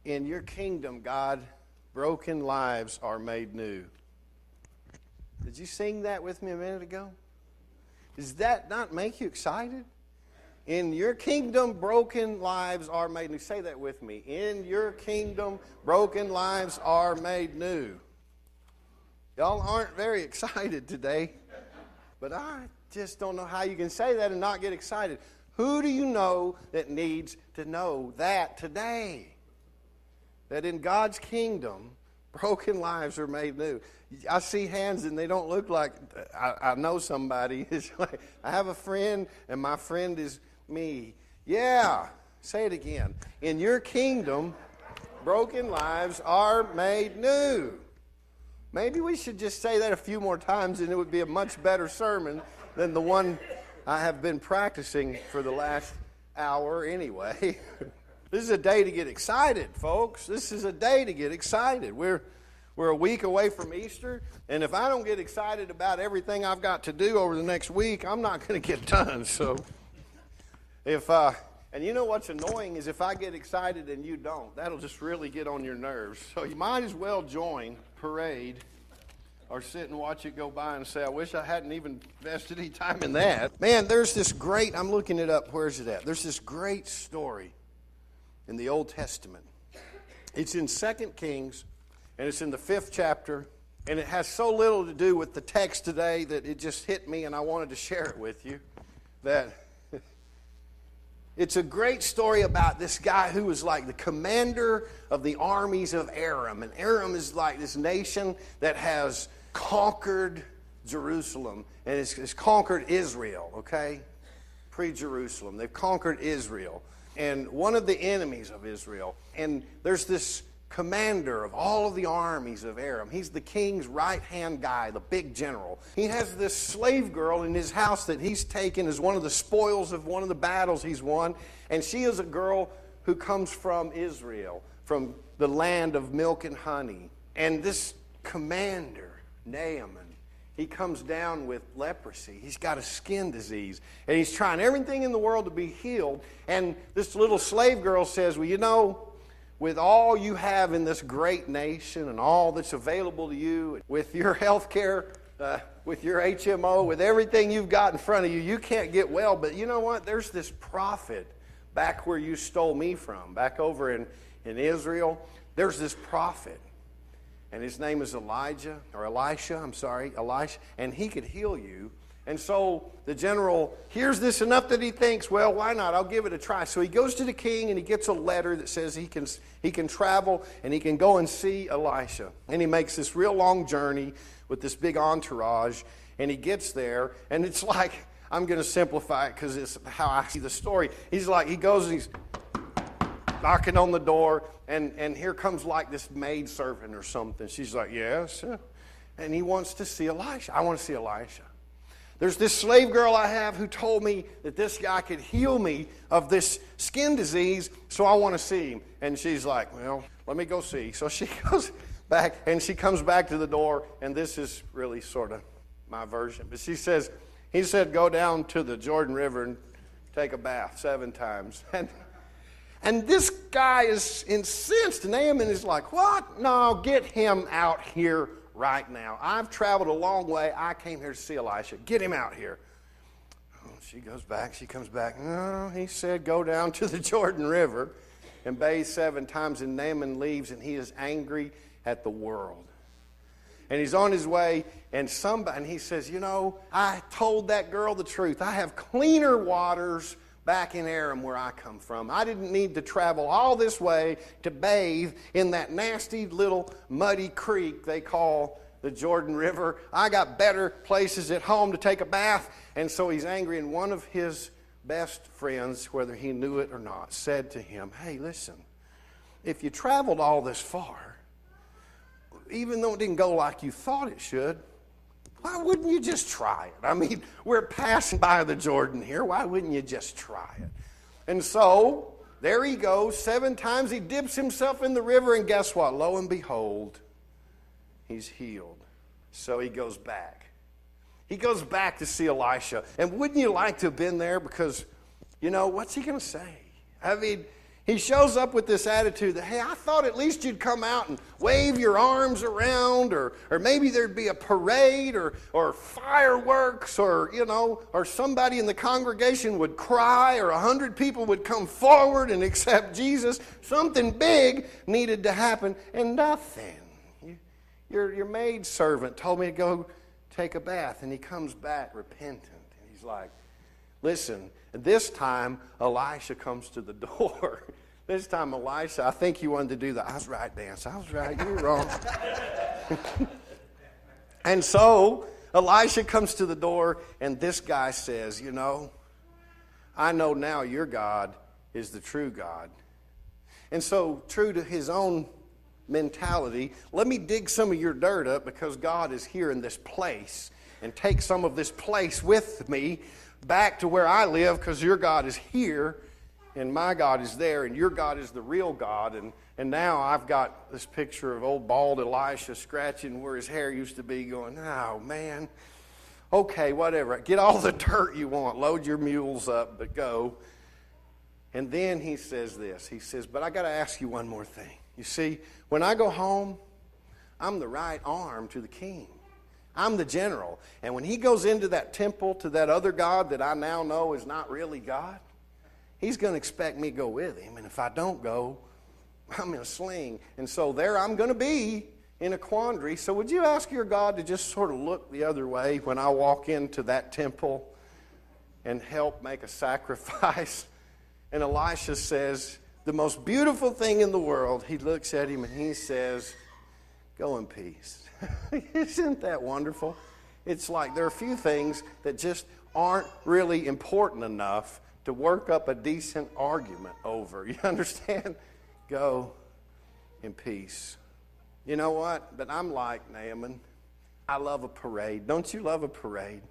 In your kingdom, God, broken lives are made new. Did you sing that with me a minute ago? Does that not make you excited? In your kingdom, broken lives are made new. Say that with me. In your kingdom, broken lives are made new. Y'all aren't very excited today, but I just don't know how you can say that and not get excited. Who do you know that needs to know that today? That in God's kingdom, broken lives are made new. I see hands and they don't look like I know somebody. It's like, I have a friend and my friend is me. Yeah, say it again. In your kingdom, broken lives are made new. Maybe we should just say that a few more times and it would be a much better sermon than the one I have been practicing for the last hour anyway. This is a day to get excited, folks. This is a day to get excited. We're a week away from Easter, and if I don't get excited about everything I've got to do over the next week, I'm not going to get done. So, and you know what's annoying is if I get excited and you don't, that'll just really get on your nerves. So you might as well join parade or sit and watch it go by and say, I wish I hadn't even invested any time in that. Man, there's this great, I'm looking it up, where's it at? There's this great story in the Old Testament. It's in 2 Kings, and it's in the 5th chapter, and it has so little to do with the text today that it just hit me, and I wanted to share it with you. That it's a great story about this guy who was like the commander of the armies of Aram. And Aram is like this nation that has conquered Jerusalem, and it's conquered Israel, okay? Pre-Jerusalem. They've conquered Israel. And one of the enemies of Israel. And there's this commander of all of the armies of Aram. He's the king's right-hand guy, the big general. He has this slave girl in his house that he's taken as one of the spoils of one of the battles he's won. And she is a girl who comes from Israel, from the land of milk and honey. And this commander, Naaman, he comes down with leprosy. He's got a skin disease. And he's trying everything in the world to be healed. And this little slave girl says, well, you know, with all you have in this great nation and all that's available to you, with your health care, with your HMO, with everything you've got in front of you, you can't get well. But you know what? There's this prophet back where you stole me from, back over in Israel. There's this prophet. And his name is Elisha, and he could heal you. And so the general hears this enough that he thinks, well, why not? I'll give it a try. So he goes to the king and he gets a letter that says he can travel and he can go and see Elisha. And he makes this real long journey with this big entourage, and he gets there, and it's like, I'm going to simplify it because it's how I see the story. He goes and he's knocking on the door, and here comes like this maid servant or something. She's like, yes. And he wants to see Elisha. I want to see Elisha. There's this slave girl I have who told me that this guy could heal me of this skin disease, so I want to see him. And she's like, well, let me go see. So she goes back, and she comes back to the door, and this is really sort of my version. But he said, go down to the Jordan River and take a bath 7 times. And this guy is incensed. Naaman is like, what? No, get him out here right now. I've traveled a long way. I came here to see Elisha. Get him out here. Oh, she comes back. No, he said go down to the Jordan River and bathe 7 times. And Naaman leaves, and he is angry at the world. And he's on his way, and he says, you know, I told that girl the truth. I have cleaner waters back in Aram where I come from. I didn't need to travel all this way to bathe in that nasty little muddy creek they call the Jordan River. I got better places at home to take a bath. And so he's angry, and one of his best friends, whether he knew it or not, said to him, hey, listen, if you traveled all this far, even though it didn't go like you thought it should, why wouldn't you just try it? I mean, we're passing by the Jordan here. Why wouldn't you just try it? And so, there he goes. 7 times he dips himself in the river, and guess what? Lo and behold, he's healed. So he goes back. He goes back to see Elisha. And wouldn't you like to have been there? Because, you know, what's he going to say? I mean, He shows up with this attitude that, hey, I thought at least you'd come out and wave your arms around, or maybe there'd be a parade or fireworks, or, or somebody in the congregation would cry, or 100 people would come forward and accept Jesus. Something big needed to happen, and nothing. Your maidservant told me to go take a bath, and he comes back repentant. And he's like, listen, this time Elisha comes to the door. This time Elisha, I think you wanted to do the I was right dance. I was right, you were wrong. And so Elisha comes to the door, and this guy says, I know now your God is the true God. And so, true to his own mentality, let me dig some of your dirt up because God is here in this place, and take some of this place with me back to where I live, because your God is here and my God is there, and your God is the real God. And now I've got this picture of old bald Elisha scratching where his hair used to be, going, oh man, okay, whatever, get all the dirt you want, load your mules up, but go. And then he says this, he says, but I got to ask you one more thing. You see, when I go home, I'm the right arm to the king. I'm the general. And when he goes into that temple to that other God that I now know is not really God, he's going to expect me to go with him. And if I don't go, I'm in a sling. And so there I'm going to be in a quandary. So would you ask your God to just sort of look the other way when I walk into that temple and help make a sacrifice? And Elisha says, the most beautiful thing in the world, he looks at him and he says, go in peace. Isn't that wonderful? It's like there are a few things that just aren't really important enough to work up a decent argument over. You understand? Go in peace. You know what? But I'm like Naaman. I love a parade. Don't you love a parade?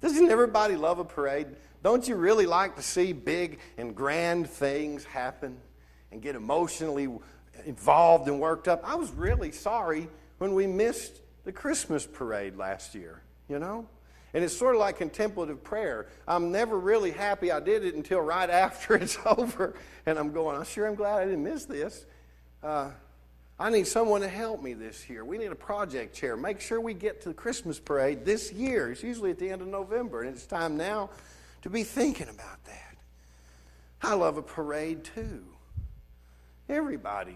Doesn't everybody love a parade? Don't you really like to see big and grand things happen and get emotionally involved and worked up? I was really sorry when we missed the Christmas parade last year, And it's sort of like contemplative prayer. I'm never really happy I did it until right after it's over. And I'm going, I'm glad I didn't miss this. I need someone to help me this year. We need a project chair. Make sure we get to the Christmas parade this year. It's usually at the end of November. And it's time now to be thinking about that. I love a parade too. Everybody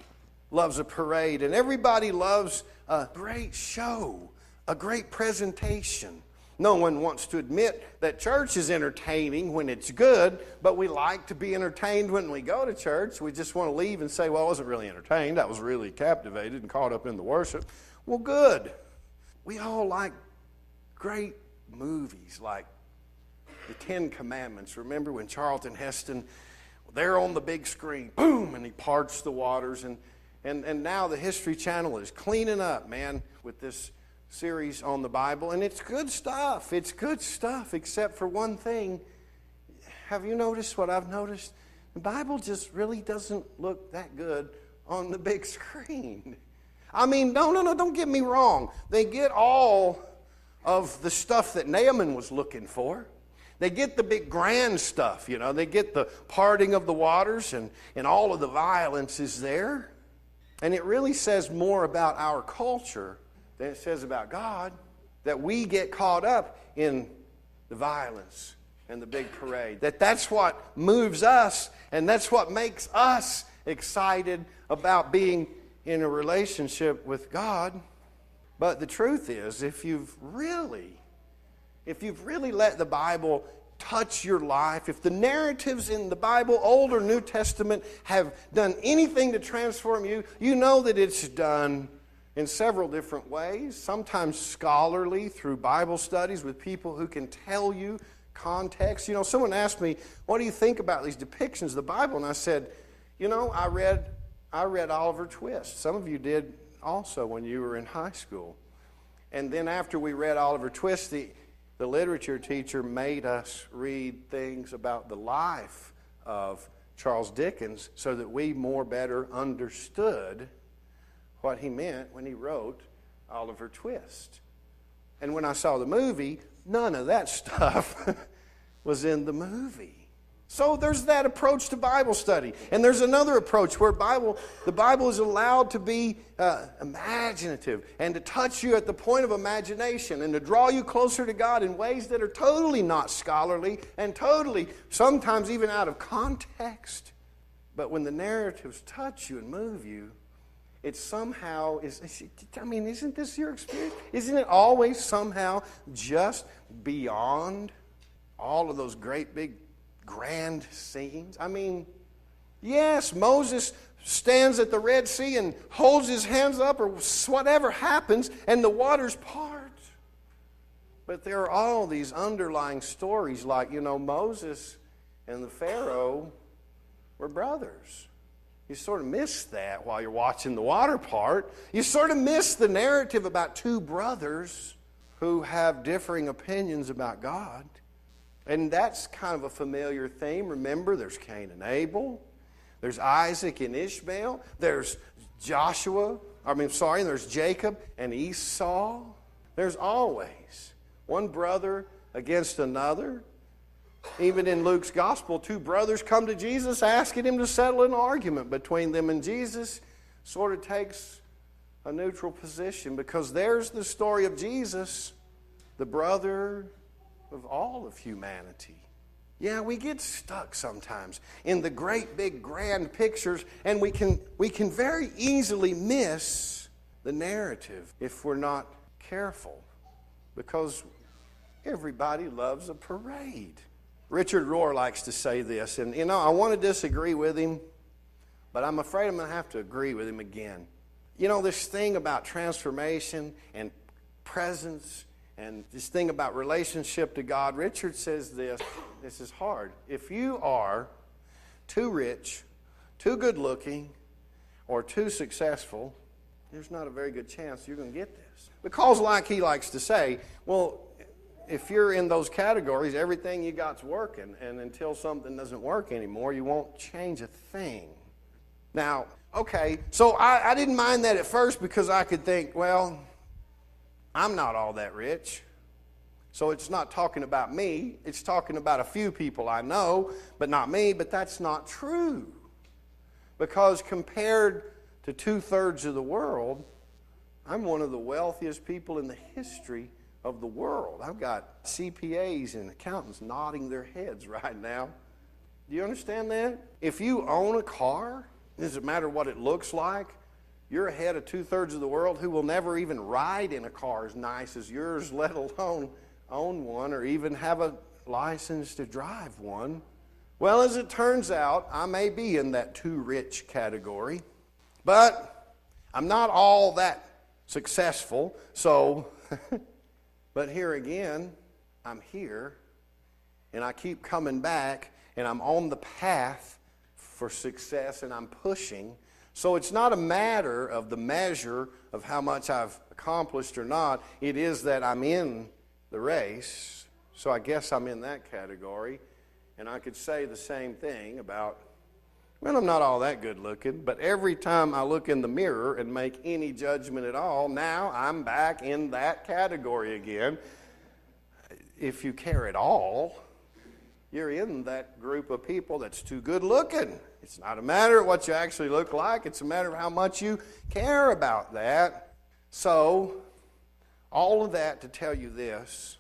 loves a parade. And everybody loves a great show, a great presentation. No one wants to admit that church is entertaining when it's good, but we like to be entertained when we go to church. We just want to leave and say, well, I wasn't really entertained. I was really captivated and caught up in the worship. Well, good. We all like great movies like The Ten Commandments. Remember when Charlton Heston, there on the big screen, boom, and he parts the waters. And now the History Channel is cleaning up, man, with this series on the Bible, and it's good stuff. It's good stuff, except for one thing. Have you noticed what I've noticed? The Bible just really doesn't look that good on the big screen. I mean, no, don't get me wrong. They get all of the stuff that Naaman was looking for. They get the big grand stuff, They get the parting of the waters, and all of the violence is there. And it really says more about our culture than it says about God, that we get caught up in the violence and the big parade. That's what moves us, and that's what makes us excited about being in a relationship with God. But the truth is, if you've really let the Bible touch your life, if the narratives in the Bible, Old or New Testament, have done anything to transform you, you know that it's done in several different ways, sometimes scholarly through Bible studies with people who can tell you context. Someone asked me, what do you think about these depictions of the Bible? And I said, I read Oliver Twist. Some of you did also when you were in high school. And then after we read Oliver Twist, the literature teacher made us read things about the life of Charles Dickens so that we better understood what he meant when he wrote Oliver Twist. And when I saw the movie, none of that stuff was in the movie. So there's that approach to Bible study. And there's another approach where the Bible is allowed to be imaginative and to touch you at the point of imagination and to draw you closer to God in ways that are totally not scholarly and totally, sometimes even out of context. But when the narratives touch you and move you, it somehow isn't this your experience? Isn't it always somehow just beyond all of those great big grand scenes? I mean, yes, Moses stands at the Red Sea and holds his hands up or whatever happens and the waters part. But there are all these underlying stories like, Moses and the Pharaoh were brothers. You sort of miss that while you're watching the water part. You sort of miss the narrative about two brothers who have differing opinions about God. And that's kind of a familiar theme. Remember, there's Cain and Abel. There's Isaac and Ishmael. There's there's Jacob and Esau. There's always one brother against another. Even in Luke's gospel, two brothers come to Jesus asking him to settle an argument between them, and Jesus sort of takes a neutral position because there's the story of Jesus, the brother of all of humanity. Yeah, we get stuck sometimes in the great big grand pictures, and we can very easily miss the narrative if we're not careful, because everybody loves a parade. Richard Rohr likes to say this, and I want to disagree with him, but I'm afraid I'm going to have to agree with him again. This thing about transformation and presence and this thing about relationship to God, Richard says this is hard. If you are too rich, too good looking, or too successful, there's not a very good chance you're going to get this. Because like he likes to say, well, if you're in those categories, everything you got's working, and until something doesn't work anymore, you won't change a thing. Now, okay, so I didn't mind that at first because I could think, well, I'm not all that rich, so it's not talking about me. It's talking about a few people I know, but not me. But that's not true, because compared to 2/3 of the world, I'm one of the wealthiest people in the history of the world. I've got CPAs and accountants nodding their heads right now. Do you understand that? If you own a car, it doesn't matter what it looks like, you're ahead of 2/3 of the world who will never even ride in a car as nice as yours, let alone own one or even have a license to drive one. Well, as it turns out, I may be in that too rich category, but I'm not all that successful, so... But here again, I'm here, and I keep coming back, and I'm on the path for success, and I'm pushing. So it's not a matter of the measure of how much I've accomplished or not. It is that I'm in the race, so I guess I'm in that category. And I could say the same thing about, well, I'm not all that good looking, but every time I look in the mirror and make any judgment at all, now I'm back in that category again. If you care at all, you're in that group of people that's too good looking. It's not a matter of what you actually look like. It's a matter of how much you care about that. So, all of that to tell you this,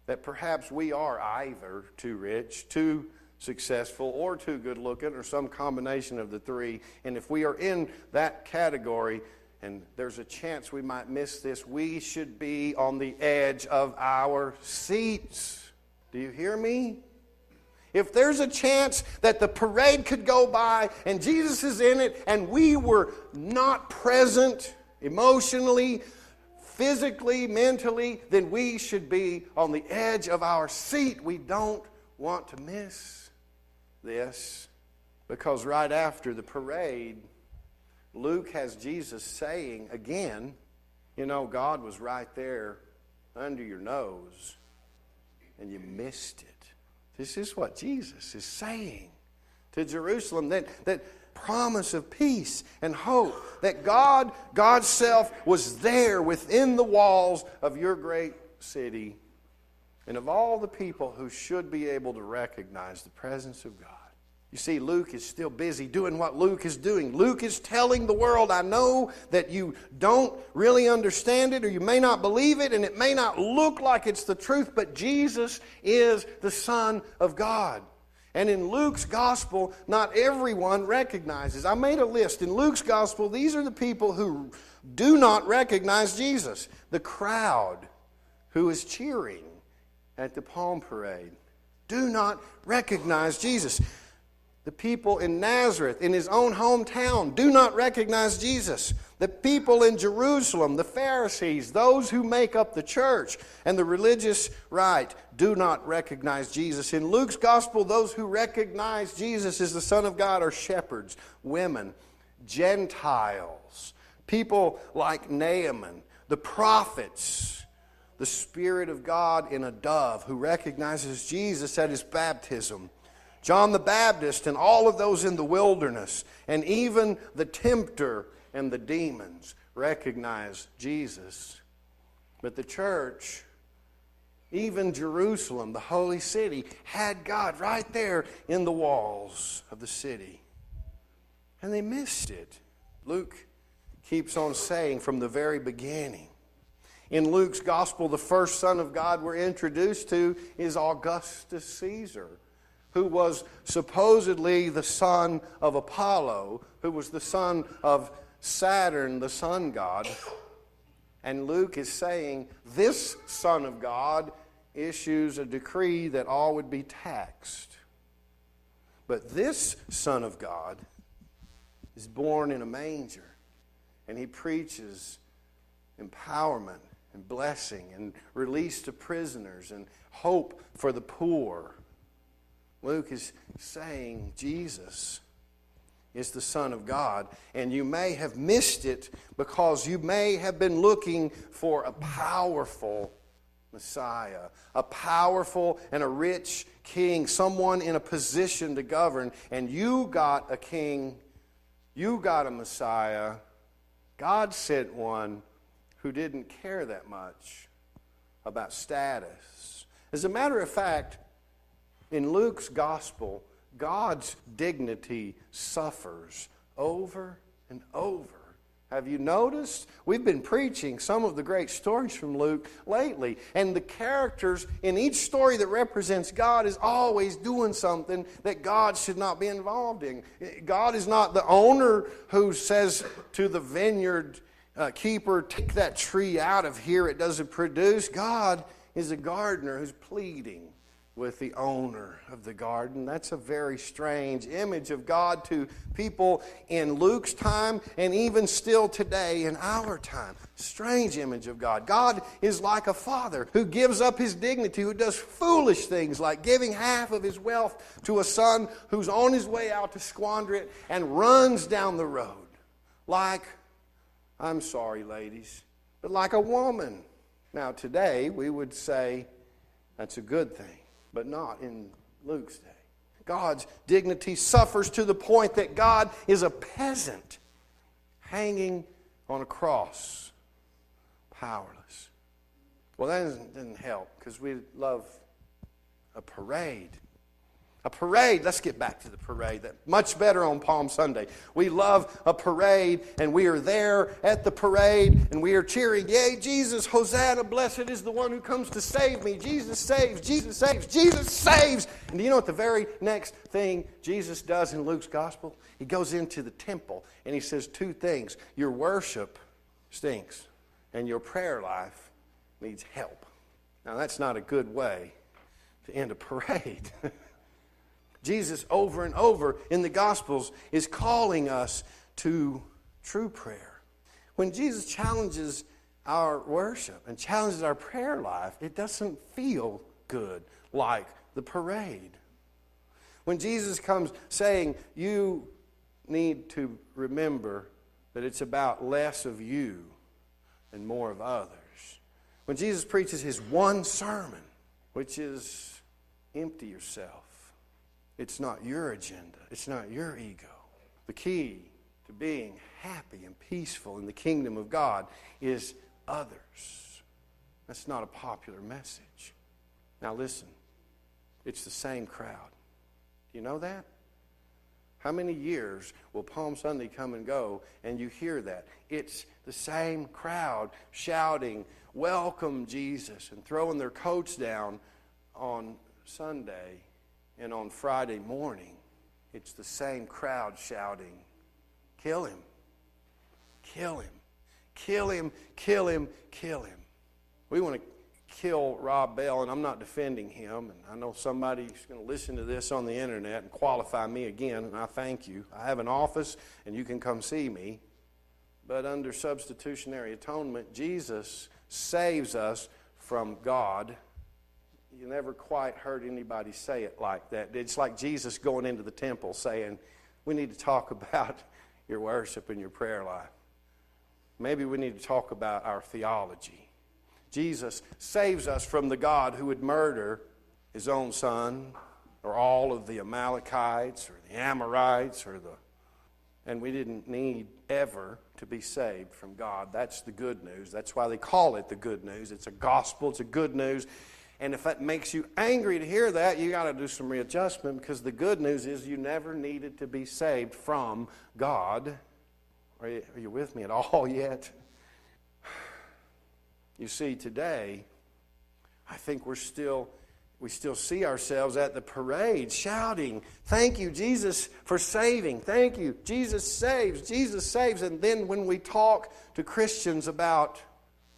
that perhaps we are either too rich, too successful, or too good looking, or some combination of the three. And if we are in that category, and there's a chance we might miss this, we should be on the edge of our seats. Do you hear me? If there's a chance that the parade could go by and Jesus is in it and we were not present emotionally, physically, mentally, then we should be on the edge of our seat. We don't want to miss this, because right after the parade, Luke has Jesus saying again, God was right there under your nose and you missed it. This is what Jesus is saying to Jerusalem, that promise of peace and hope, that God's self was there within the walls of your great city, and of all the people who should be able to recognize the presence of God. You see, Luke is still busy doing what Luke is doing. Luke is telling the world, I know that you don't really understand it, or you may not believe it, and it may not look like it's the truth, but Jesus is the Son of God. And in Luke's gospel, not everyone recognizes. I made a list. In Luke's gospel, these are the people who do not recognize Jesus. The crowd who is cheering at the Palm Parade do not recognize Jesus. The people in Nazareth, in his own hometown, do not recognize Jesus. The people in Jerusalem, the Pharisees, those who make up the church and the religious right, do not recognize Jesus. In Luke's gospel, those who recognize Jesus as the Son of God are shepherds, women, Gentiles, people like Naaman, the prophets, the Spirit of God in a dove who recognizes Jesus at his baptism, John the Baptist and all of those in the wilderness, and even the tempter and the demons recognize Jesus. But the church, even Jerusalem, the holy city, had God right there in the walls of the city. And they missed it. Luke keeps on saying from the very beginning. In Luke's gospel, the first Son of God we're introduced to is Augustus Caesar, who was supposedly the son of Apollo, who was the son of Saturn, the sun god. And Luke is saying this Son of God issues a decree that all would be taxed. But this Son of God is born in a manger, and he preaches empowerment and blessing and release to prisoners and hope for the poor. Luke is saying Jesus is the Son of God, and you may have missed it because you may have been looking for a powerful Messiah, a powerful and a rich king, someone in a position to govern, and you got a king, you got a Messiah. God sent one who didn't care that much about status. As a matter of fact, in Luke's gospel, God's dignity suffers over and over. Have you noticed? We've been preaching some of the great stories from Luke lately, and the characters in each story that represents God is always doing something that God should not be involved in. God is not the owner who says to the vineyard keeper, take that tree out of here, it doesn't produce. God is a gardener who's pleading with the owner of the garden. That's a very strange image of God to people in Luke's time and even still today in our time. Strange image of God. God is like a father who gives up his dignity, who does foolish things like giving half of his wealth to a son who's on his way out to squander it and runs down the road like, I'm sorry, ladies, but like a woman. Now today we would say that's a good thing, but not in Luke's day. God's dignity suffers to the point that God is a peasant hanging on a cross, powerless. Well, that didn't help because we love a parade. A parade, let's get back to the parade. Much better on Palm Sunday. We love a parade, and we are there at the parade, and we are cheering, yay, Jesus, Hosanna, blessed is the one who comes to save me. Jesus saves, Jesus saves, Jesus saves. And do you know what the very next thing Jesus does in Luke's gospel? He goes into the temple, and he says two things. Your worship stinks, and your prayer life needs help. Now, that's not a good way to end a parade. Jesus, over and over in the Gospels, is calling us to true prayer. When Jesus challenges our worship and challenges our prayer life, it doesn't feel good like the parade. When Jesus comes saying, you need to remember that it's about less of you and more of others. When Jesus preaches his one sermon, which is empty yourself. It's not your agenda. It's not your ego. The key to being happy and peaceful in the kingdom of God is others. That's not a popular message. Now listen, it's the same crowd. Do you know that? How many years will Palm Sunday come and go and you hear that? It's the same crowd shouting, "Welcome, Jesus," and throwing their coats down on Sunday and on Friday morning. It's the same crowd shouting, "Kill him, kill him, kill him, kill him, kill him." We want to kill Rob Bell, and I'm not defending him, and I know somebody's going to listen to this on the internet and qualify me again, and I thank you. I have an office, and you can come see me. But under substitutionary atonement, Jesus saves us from God. You never quite heard anybody say it like that. It's like Jesus going into the temple saying, "We need to talk about your worship and your prayer life. Maybe we need to talk about our theology." Jesus saves us from the God who would murder his own son, or all of the Amalekites, or the Amorites, and we didn't need ever to be saved from God. That's the good news. That's why they call it the good news. It's a gospel. It's a good news. And if that makes you angry to hear that, you got to do some readjustment, because the good news is you never needed to be saved from God. Are you with me at all yet? You see, today, I think we still see ourselves at the parade shouting, "Thank you, Jesus, for saving. Thank you, Jesus saves, Jesus saves." And then when we talk to Christians about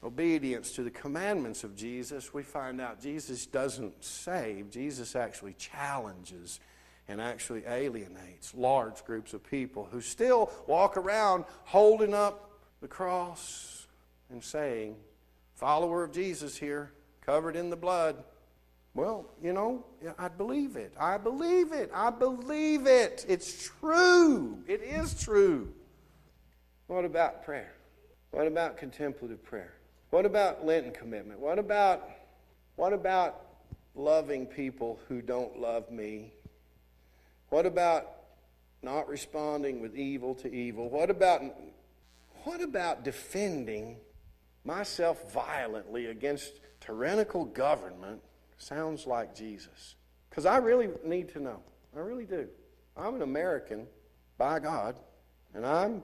obedience to the commandments of Jesus, we find out Jesus doesn't save. Jesus actually challenges and actually alienates large groups of people who still walk around holding up the cross and saying, "Follower of Jesus here, covered in the blood." Well, I believe it. I believe it. I believe it. It's true. It is true. What about prayer? What about contemplative prayer? What about Lenten commitment? What about loving people who don't love me? What about not responding with evil to evil? What about defending myself violently against tyrannical government? Sounds like Jesus. Because I really need to know. I really do. I'm an American by God, and I'm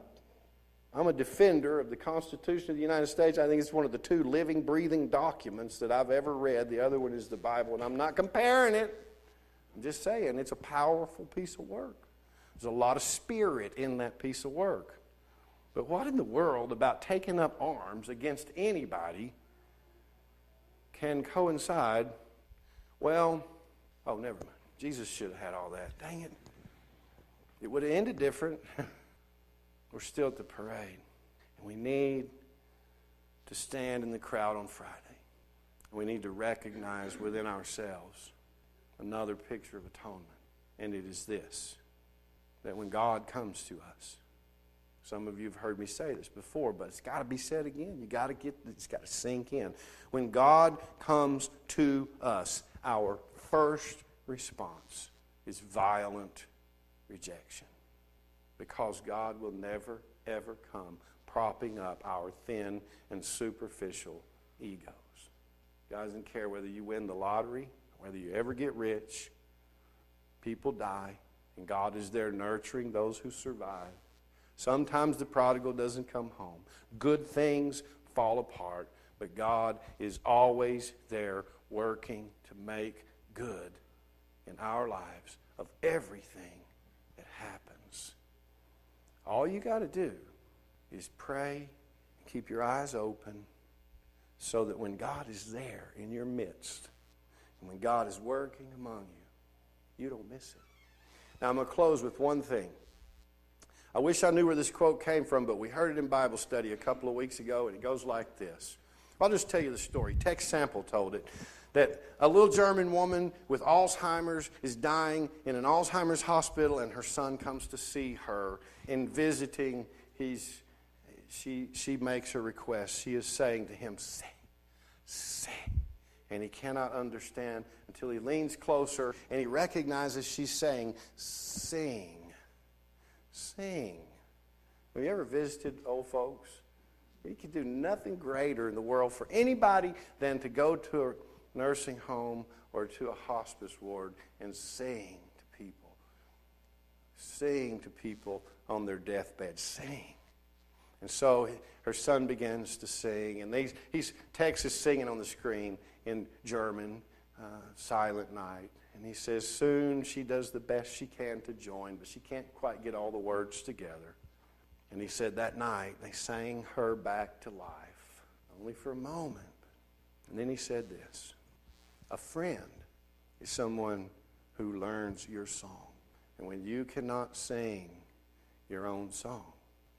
a defender of the Constitution of the United States. I think it's one of the two living, breathing documents that I've ever read. The other one is the Bible, and I'm not comparing it. I'm just saying it's a powerful piece of work. There's a lot of spirit in that piece of work. But what in the world about taking up arms against anybody can coincide? Well, never mind. Jesus should have had all that. Dang it. It would have ended different. We're still at the parade. And we need to stand in the crowd on Friday. We need to recognize within ourselves another picture of atonement. And it is this, that when God comes to us, some of you have heard me say this before, but it's got to be said again. It's got to sink in. When God comes to us, our first response is violent rejection. Because God will never, ever come propping up our thin and superficial egos. God doesn't care whether you win the lottery, whether you ever get rich. People die, and God is there nurturing those who survive. Sometimes the prodigal doesn't come home. Good things fall apart, but God is always there working to make good in our lives of everything that happens. All you got to do is pray and keep your eyes open so that when God is there in your midst and when God is working among you, you don't miss it. Now I'm going to close with one thing. I wish I knew where this quote came from, but we heard it in Bible study a couple of weeks ago, and it goes like this. I'll just tell you the story. Tex Sample told it, that a little German woman with Alzheimer's is dying in an Alzheimer's hospital, and her son comes to see her. In visiting, she makes a request. She is saying to him, "Say." And he cannot understand until he leans closer, and he recognizes she's saying, "Sing. Sing." Have you ever visited old folks? You could do nothing greater in the world for anybody than to go to nursing home or to a hospice ward and sing to people. Sing to people on their deathbed. Sing. And so her son begins to sing, and text is singing on the screen in German, Silent Night. And he says soon she does the best she can to join, but she can't quite get all the words together. And he said that night they sang her back to life, only for a moment. And then he said this: a friend is someone who learns your song. And when you cannot sing your own song,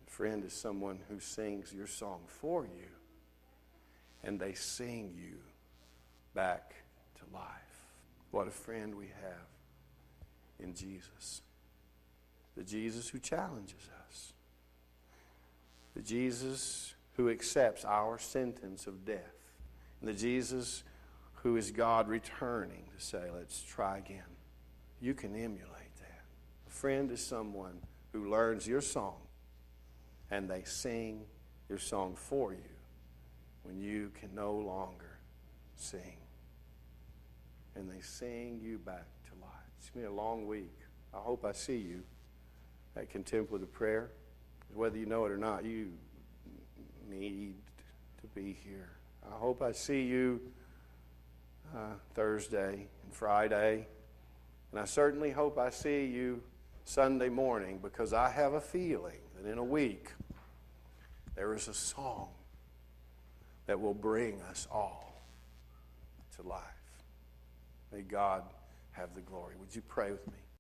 a friend is someone who sings your song for you, and they sing you back to life. What a friend we have in Jesus. The Jesus who challenges us. The Jesus who accepts our sentence of death. And the Jesus who is God returning to say, let's try again. You can emulate that. A friend is someone who learns your song, and they sing your song for you when you can no longer sing. And they sing you back to life. It's been a long week. I hope I see you at contemplative prayer. Whether you know it or not, you need to be here. I hope I see you Thursday and Friday. And I certainly hope I see you Sunday morning, because I have a feeling that in a week there is a song that will bring us all to life. May God have the glory. Would you pray with me?